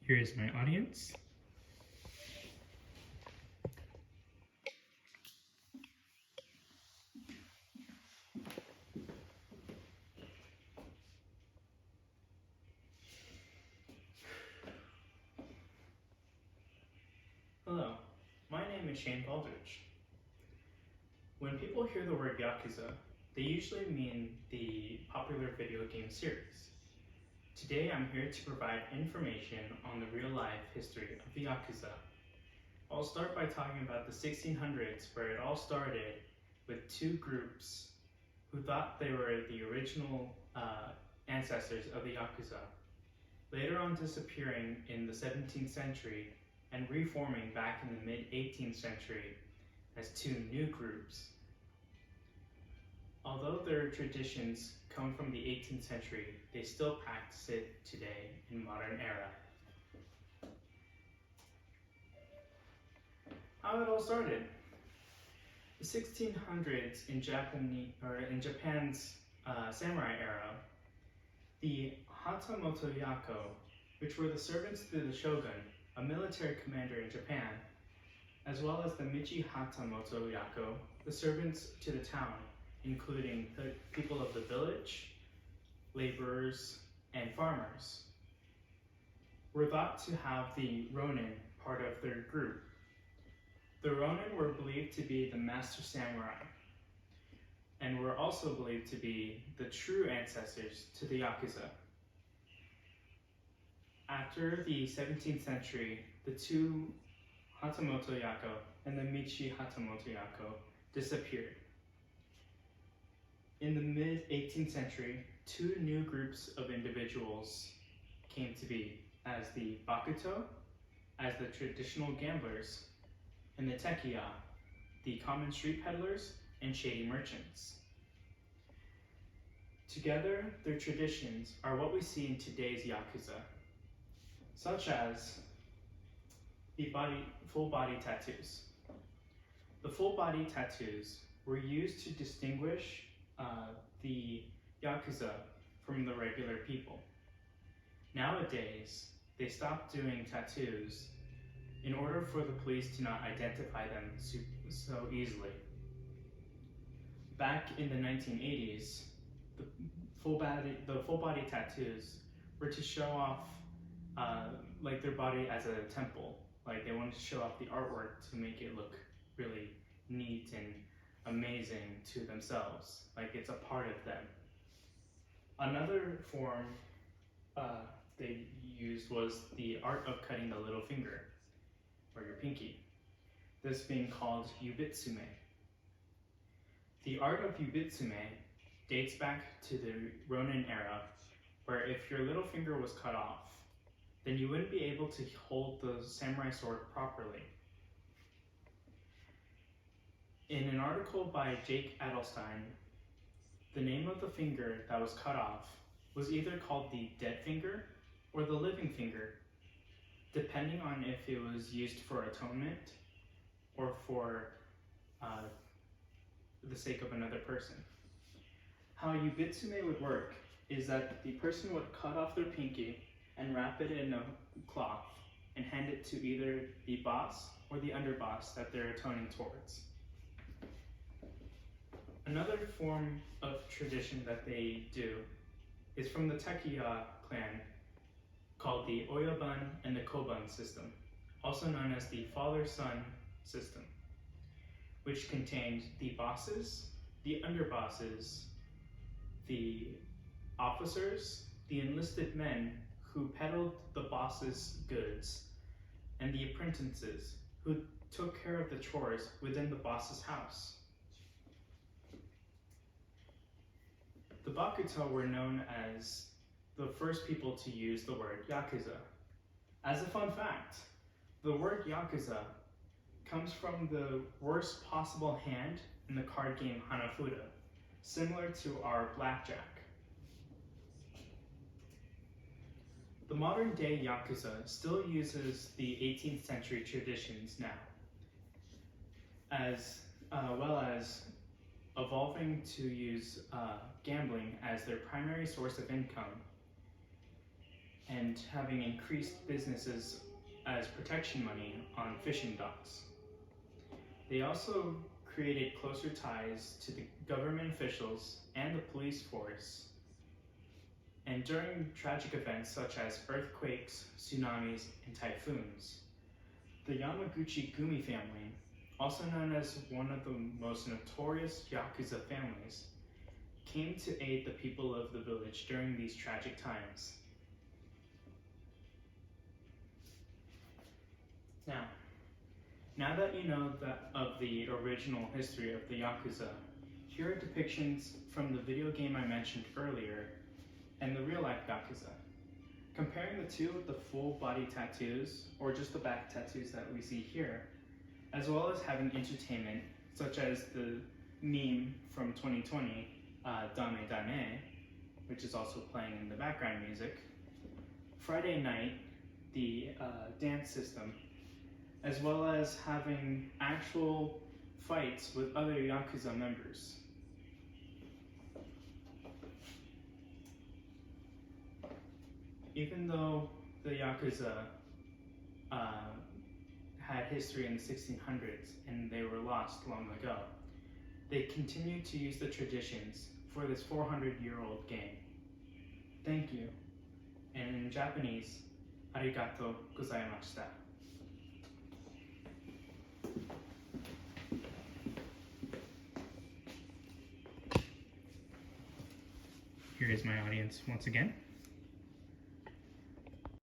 Here is my audience. Hello, my name is Shane Baldridge. When people hear the word Yakuza, they usually mean the popular video game series. Today I'm here to provide information on the real-life history of the Yakuza. I'll start by talking about the 1600s, where it all started with two groups who thought they were the original ancestors of the Yakuza, later on disappearing in the 17th century and reforming back in the mid-18th century as two new groups. Although their traditions come from the 18th century, they still practice it today in modern era. How it all started. The 1600s in Japan's samurai era, the Hatamoto Yako, which were the servants to the shogun, a military commander in Japan, as well as the Michi Hatamoto Yako, the servants to the town, including the people of the village, laborers, and farmers, were thought to have the Ronin part of their group. The Ronin were believed to be the master samurai, and were also believed to be the true ancestors to the Yakuza. After the 17th century, the two Hatamoto Yako and the Michi Hatamoto Yako disappeared. In the mid-18th century, two new groups of individuals came to be, as the Bakuto, as the traditional gamblers, and the Tekiya, the common street peddlers and shady merchants. Together, their traditions are what we see in today's Yakuza, such as the full body tattoos. The full body tattoos were used to distinguish the Yakuza from the regular people. Nowadays, they stopped doing tattoos in order for the police to not identify them so easily. Back in the 1980s, the full body tattoos were to show off like their body as a temple. Like they wanted to show off the artwork to make it look really neat and amazing to themselves, like it's a part of them. Another form they used was the art of cutting the little finger, or your pinky, this being called yubitsume. The art of yubitsume dates back to the Ronin era, where if your little finger was cut off, then you wouldn't be able to hold the samurai sword properly. In an article by Jake Adelstein, the name of the finger that was cut off was either called the dead finger or the living finger, depending on if it was used for atonement or for the sake of another person. How yubitsume would work is that the person would cut off their pinky and wrap it in a cloth and hand it to either the boss or the underboss that they're atoning towards. Another form of tradition that they do is from the Tekiya clan, called the Oyabun and the Kobun system, also known as the father-son system, which contained the bosses, the underbosses, the officers, the enlisted men who peddled the boss's goods, and the apprentices who took care of the chores within the boss's house. The Bakuto were known as the first people to use the word Yakuza. As a fun fact, the word Yakuza comes from the worst possible hand in the card game Hanafuda, similar to our blackjack. The modern day Yakuza still uses the 18th century traditions now, as well as evolving to use gambling as their primary source of income, and having increased businesses as protection money on fishing docks. They also created closer ties to the government officials and the police force. And during tragic events such as earthquakes, tsunamis, and typhoons, the Yamaguchi Gumi family, also known as one of the most notorious Yakuza families, came to aid the people of the village during these tragic times. Now that you know of the original history of the Yakuza, here are depictions from the video game I mentioned earlier and the real-life Yakuza. Comparing the two with the full body tattoos, or just the back tattoos that we see here, as well as having entertainment such as the meme from 2020, Dame Dame, which is also playing in the background music, Friday Night, the dance system, as well as having actual fights with other Yakuza members. Even though the Yakuza had history in the 1600s and they were lost long ago, they continue to use the traditions for this 400-year-old game. Thank you. And in Japanese, arigato gozaimashita. Here is my audience once again.